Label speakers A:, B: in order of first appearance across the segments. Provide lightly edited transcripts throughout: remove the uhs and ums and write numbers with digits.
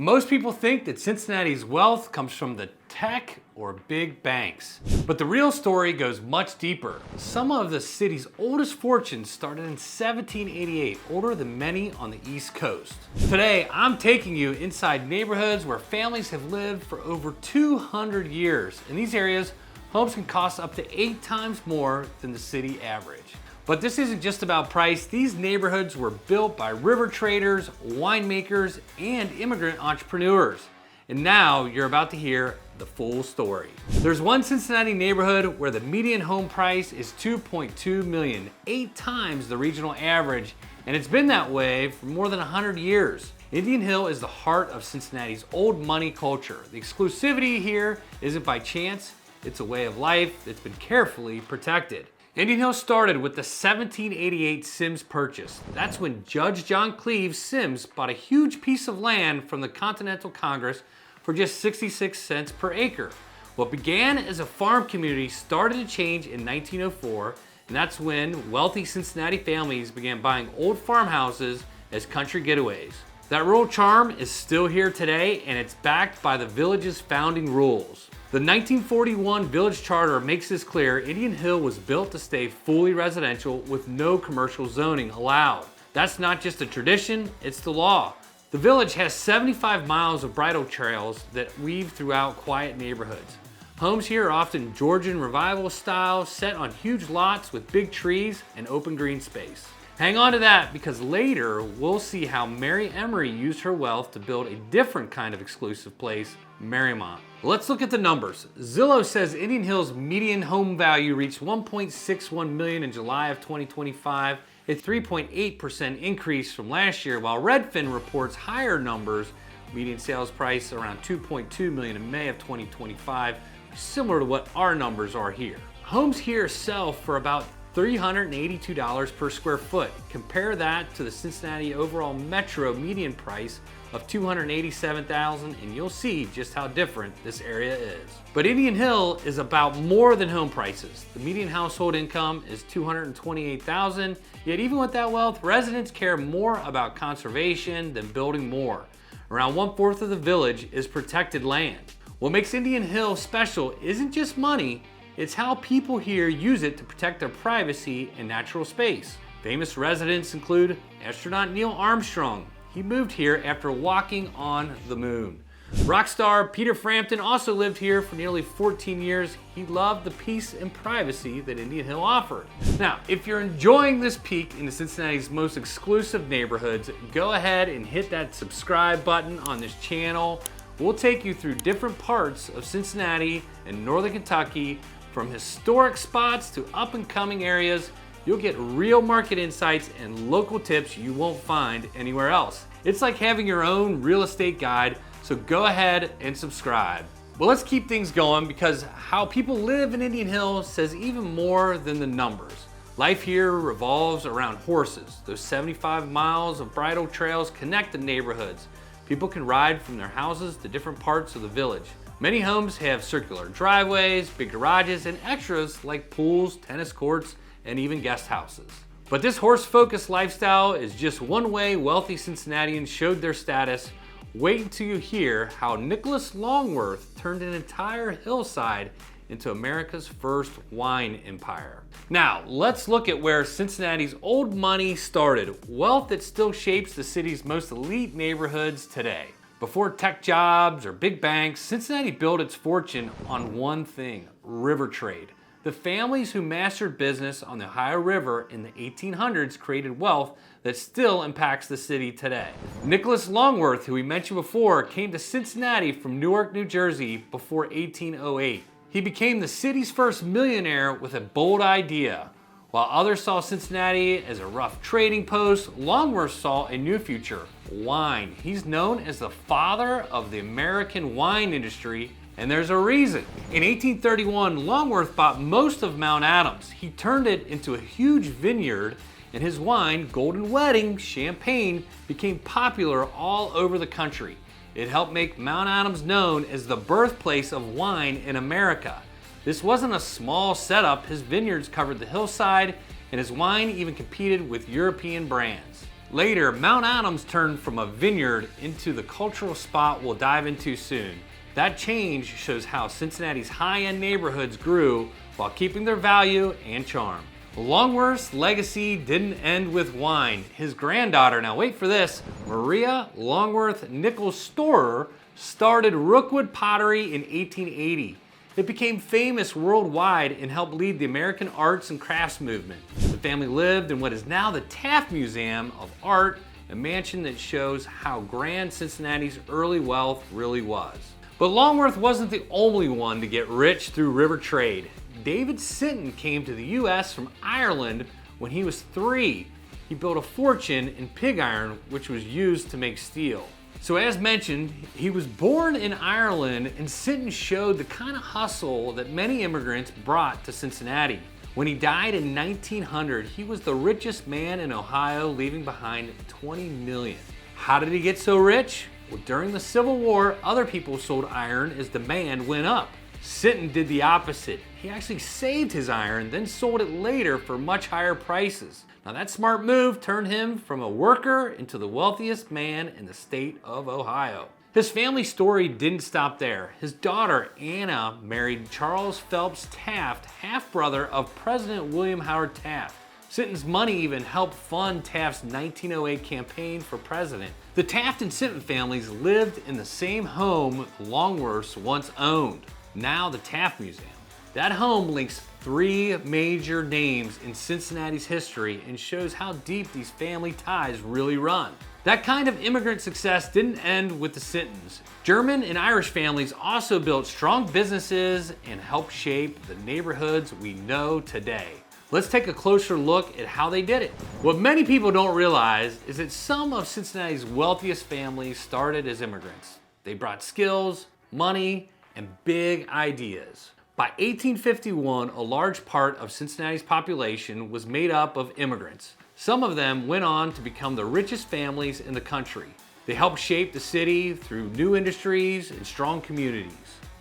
A: Most people think that Cincinnati's wealth comes from the tech or big banks. But the real story goes much deeper. Some of the city's oldest fortunes started in 1788, older than many on the East Coast. Today, I'm taking you inside neighborhoods where families have lived for over 200 years. In these areas, homes can cost up to 8 times more than the city average. But this isn't just about price. These neighborhoods were built by river traders, winemakers, and immigrant entrepreneurs. And now you're about to hear the full story. There's one Cincinnati neighborhood where the median home price is $2.2 million, 8 times the regional average, and it's been that way for more than 100 years. Indian Hill is the heart of Cincinnati's old money culture. The exclusivity here isn't by chance, it's a way of life that's been carefully protected. Indian Hill started with the 1788 Sims Purchase. That's when Judge John Cleves Sims bought a huge piece of land from the Continental Congress for just 66 cents per acre. What began as a farm community started to change in 1904, and that's when wealthy Cincinnati families began buying old farmhouses as country getaways. That rural charm is still here today, and it's backed by the village's founding rules. The 1941 Village Charter makes this clear. Indian Hill was built to stay fully residential with no commercial zoning allowed. That's not just a tradition, it's the law. The village has 75 miles of bridle trails that weave throughout quiet neighborhoods. Homes here are often Georgian revival style, set on huge lots with big trees and open green space. Hang on to that, because later we'll see how Mary Emery used her wealth to build a different kind of exclusive place, Marrymont. Let's look at the numbers. Zillow says Indian Hill's median home value reached $1.61 million in July of 2025, a 3.8% increase from last year, while Redfin reports higher numbers, median sales price around $2.2 million in May of 2025, similar to what our numbers are here. Homes here sell for about $382 per square foot. Compare that to the Cincinnati overall metro median price of $287,000 and you'll see just how different this area is. But Indian Hill is about more than home prices. The median household income is $228,000, yet even with that wealth, residents care more about conservation than building more. Around 1/4 of the village is protected land. What makes Indian Hill special isn't just money, it's how people here use it to protect their privacy and natural space. Famous residents include astronaut Neil Armstrong. He moved here after walking on the moon. Rock star Peter Frampton also lived here for nearly 14 years. He loved the peace and privacy that Indian Hill offered. Now, if you're enjoying this peek into Cincinnati's most exclusive neighborhoods, go ahead and hit that subscribe button on this channel. We'll take you through different parts of Cincinnati and Northern Kentucky, from historic spots to up-and-coming areas. You'll get real market insights and local tips you won't find anywhere else. It's like having your own real estate guide, so go ahead and subscribe. Well, let's keep things going, because how people live in Indian Hill says even more than the numbers. Life here revolves around horses. Those 75 miles of bridle trails connect the neighborhoods. People can ride from their houses to different parts of the village. Many homes have circular driveways, big garages, and extras like pools, tennis courts, and even guest houses. But this horse-focused lifestyle is just one way wealthy Cincinnatians showed their status. Wait until you hear how Nicholas Longworth turned an entire hillside into America's first wine empire. Now, let's look at where Cincinnati's old money started, wealth that still shapes the city's most elite neighborhoods today. Before tech jobs or big banks, Cincinnati built its fortune on one thing: river trade. The families who mastered business on the Ohio River in the 1800s created wealth that still impacts the city today. Nicholas Longworth, who we mentioned before, came to Cincinnati from Newark, New Jersey before 1808. He became the city's first millionaire with a bold idea. While others saw Cincinnati as a rough trading post, Longworth saw a new future: wine. He's known as the father of the American wine industry, and there's a reason. In 1831, Longworth bought most of Mount Adams. He turned it into a huge vineyard, and his wine, Golden Wedding Champagne, became popular all over the country. It helped make Mount Adams known as the birthplace of wine in America. This wasn't a small setup. His vineyards covered the hillside, and his wine even competed with European brands. Later, Mount Adams turned from a vineyard into the cultural spot we'll dive into soon. That change shows how Cincinnati's high-end neighborhoods grew while keeping their value and charm. Longworth's legacy didn't end with wine. His granddaughter, now wait for this, Maria Longworth Nichols Storer, started Rookwood Pottery in 1880. It became famous worldwide and helped lead the American arts and crafts movement. The family lived in what is now the Taft Museum of Art, a mansion that shows how grand Cincinnati's early wealth really was. But Longworth wasn't the only one to get rich through river trade. David Sinton came to the U.S. from Ireland when he was 3. He built a fortune in pig iron, which was used to make steel. So as mentioned, he was born in Ireland, and Sinton showed the kind of hustle that many immigrants brought to Cincinnati. When he died in 1900, he was the richest man in Ohio, leaving behind $20 million. How did he get so rich? Well, during the Civil War, other people sold iron as demand went up. Sinton did the opposite. He actually saved his iron, then sold it later for much higher prices. Now that smart move turned him from a worker into the wealthiest man in the state of Ohio. His family story didn't stop there. His daughter, Anna, married Charles Phelps Taft, half-brother of President William Howard Taft. Sinton's money even helped fund Taft's 1908 campaign for president. The Taft and Sinton families lived in the same home Longworths once owned, now the Taft Museum. That home links 3 major names in Cincinnati's history and shows how deep these family ties really run. That kind of immigrant success didn't end with the Sintons. German and Irish families also built strong businesses and helped shape the neighborhoods we know today. Let's take a closer look at how they did it. What many people don't realize is that some of Cincinnati's wealthiest families started as immigrants. They brought skills, money, and big ideas. By 1851, a large part of Cincinnati's population was made up of immigrants. Some of them went on to become the richest families in the country. They helped shape the city through new industries and strong communities.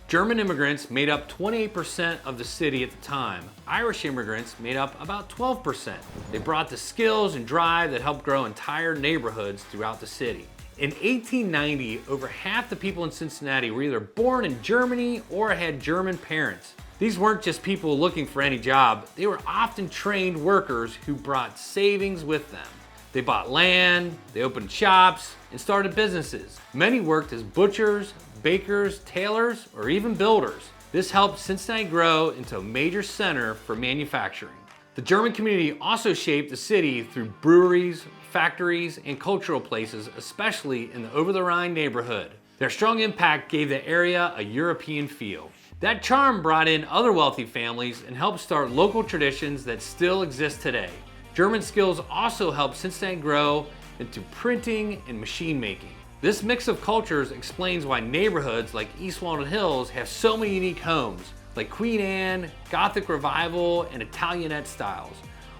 A: German immigrants made up 28% of the city at the time. Irish immigrants made up about 12%. They brought the skills and drive that helped grow entire neighborhoods throughout the city. In 1890, over half the people in Cincinnati were either born in Germany or had German parents. These weren't just people looking for any job, they were often trained workers who brought savings with them. They bought land, they opened shops, and started businesses. Many worked as butchers, bakers, tailors, or even builders. This helped Cincinnati grow into a major center for manufacturing. The German community also shaped the city through breweries, factories, and cultural places, especially in the over-the-Rhine neighborhood. Their strong impact gave the area a European feel. That charm brought in other wealthy families and helped start local traditions that still exist today. German skills also helped Cincinnati grow into printing and machine making. This mix of cultures explains why neighborhoods like East Walnut Hills have so many unique homes, like Queen Anne, Gothic Revival, and Italianate styles.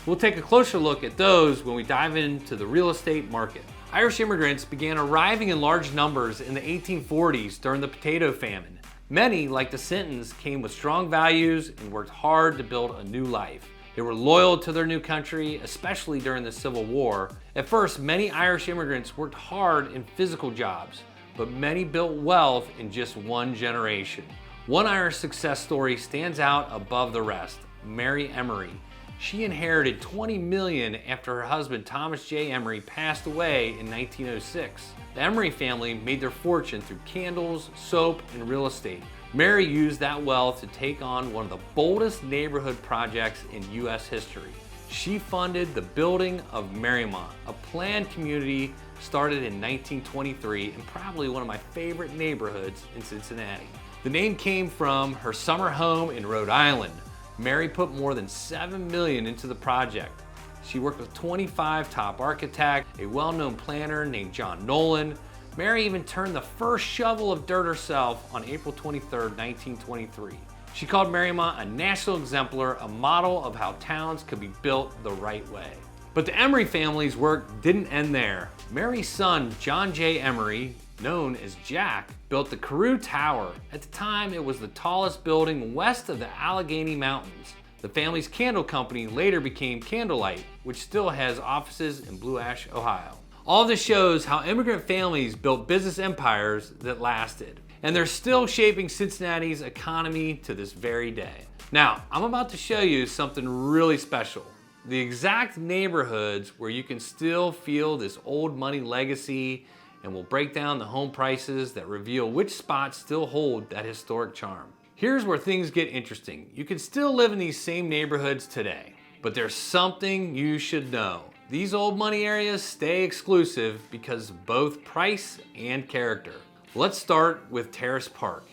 A: We'll take a closer look at those when we dive into the real estate market. Irish immigrants began arriving in large numbers in the 1840s during the potato famine. Many, like the Sintons, came with strong values and worked hard to build a new life. They were loyal to their new country, especially during the Civil War. At first, many Irish immigrants worked hard in physical jobs, but many built wealth in just one generation. One Irish success story stands out above the rest: Mary Emery. She inherited $20 million after her husband Thomas J. Emery passed away in 1906. The Emery family made their fortune through candles, soap, and real estate. Mary used that wealth to take on one of the boldest neighborhood projects in U.S. history. She funded the building of Marrymont, a planned community started in 1923 and probably one of my favorite neighborhoods in Cincinnati. The name came from her summer home in Rhode Island. Mary put more than $7 million into the project. She worked with 25 top architects, a well-known planner named John Nolan. Mary even turned the first shovel of dirt herself on April 23, 1923. She called Marrymont a national exemplar, a model of how towns could be built the right way. But the Emery family's work didn't end there. Mary's son, John J. Emery, known as Jack, built the Carew Tower. At the time, it was the tallest building west of the Allegheny Mountains. The family's candle company later became Candlelight, which still has offices in Blue Ash, Ohio. All this shows how immigrant families built business empires that lasted. And they're still shaping Cincinnati's economy to this very day. Now, I'm about to show you something really special. The exact neighborhoods where you can still feel this old money legacy, and we'll break down the home prices that reveal which spots still hold that historic charm. Here's where things get interesting. You can still live in these same neighborhoods today, but there's something you should know. These old money areas stay exclusive because of both price and character. Let's start with Terrace Park.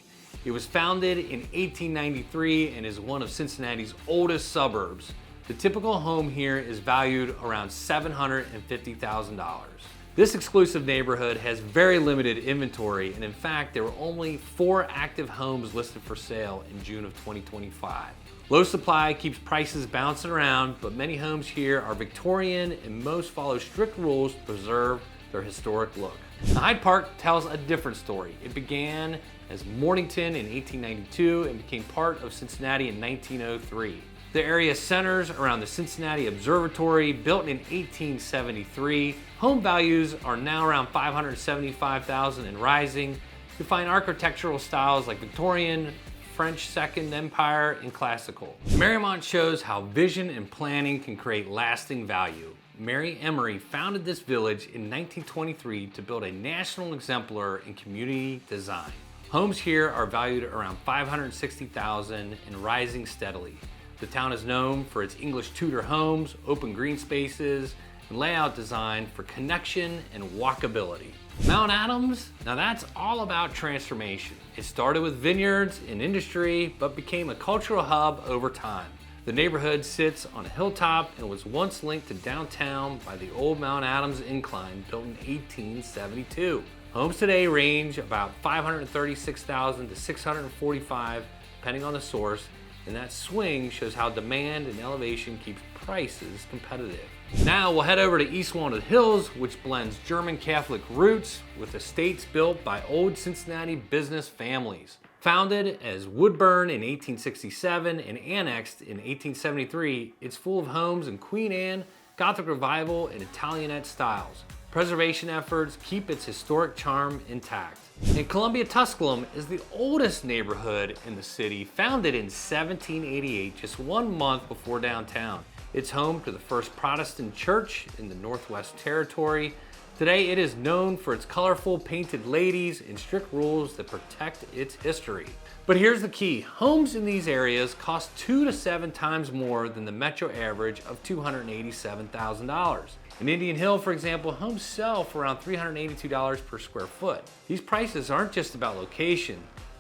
A: It was founded in 1893 and is one of Cincinnati's oldest suburbs. The typical home here is valued around $750,000. This exclusive neighborhood has very limited inventory, and in fact, there were only 4 active homes listed for sale in June of 2025. Low supply keeps prices bouncing around, but many homes here are Victorian and most follow strict rules to preserve their historic look. Now, Hyde Park tells a different story. It began as Mornington in 1892 and became part of Cincinnati in 1903. The area centers around the Cincinnati Observatory, built in 1873. Home values are now around $575,000 and rising. You find architectural styles like Victorian, French Second Empire, and Classical. Marrymont shows how vision and planning can create lasting value. Mary Emery founded this village in 1923 to build a national exemplar in community design. Homes here are valued around $560,000 and rising steadily. The town is known for its English Tudor homes, open green spaces, and layout design for connection and walkability. Mount Adams, now that's all about transformation. It started with vineyards and industry, but became a cultural hub over time. The neighborhood sits on a hilltop and was once linked to downtown by the old Mount Adams incline built in 1872. Homes today range about $536,000 to $645,000, depending on the source, and that swing shows how demand and elevation keeps prices competitive. Now we'll head over to East Walnut Hills, which blends German Catholic roots with estates built by old Cincinnati business families. Founded as Woodburn in 1867 and annexed in 1873, it's full of homes in Queen Anne, Gothic Revival, and Italianate styles. Preservation efforts keep its historic charm intact. And Columbia Tusculum is the oldest neighborhood in the city, founded in 1788, just 1 month before downtown. It's home to the first Protestant church in the Northwest Territory. Today it is known for its colorful painted ladies and strict rules that protect its history. But here's the key. Homes in these areas cost 2 to 7 times more than the metro average of $287,000. In Indian Hill, for example, homes sell for around $382 per square foot. These prices aren't just about location.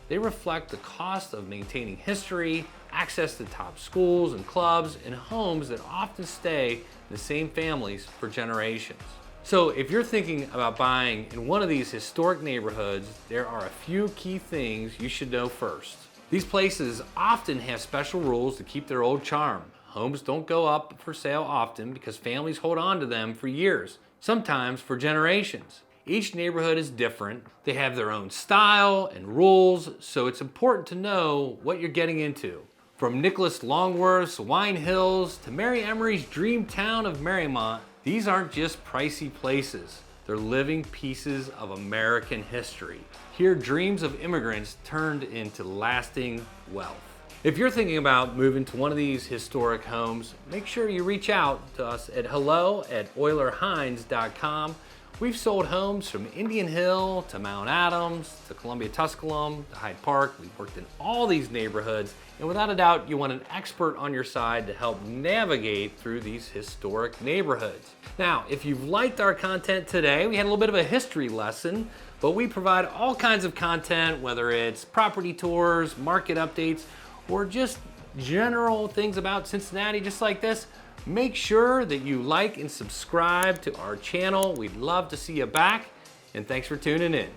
A: They reflect the cost of maintaining history, access to top schools and clubs, and homes that often stay in the same families for generations. So if you're thinking about buying in one of these historic neighborhoods, there are a few key things you should know first. These places often have special rules to keep their old charm. Homes don't go up for sale often because families hold on to them for years, sometimes for generations. Each neighborhood is different. They have their own style and rules, so it's important to know what you're getting into. From Nicholas Longworth's Wine Hills to Mary Emery's dream town of Marrymont, these aren't just pricey places. They're living pieces of American history. Here, dreams of immigrants turned into lasting wealth. If you're thinking about moving to one of these historic homes, make sure you reach out to us at hello@oylerhines.com. We've sold homes from Indian Hill to Mount Adams to Columbia Tusculum to Hyde Park. We've worked in all these neighborhoods, and without a doubt, you want an expert on your side to help navigate through these historic neighborhoods. Now, if you've liked our content today, we had a little bit of a history lesson, but we provide all kinds of content, whether it's property tours, market updates, or just general things about Cincinnati just like this. Make sure that you like and subscribe to our channel. We'd love to see you back, and thanks for tuning in.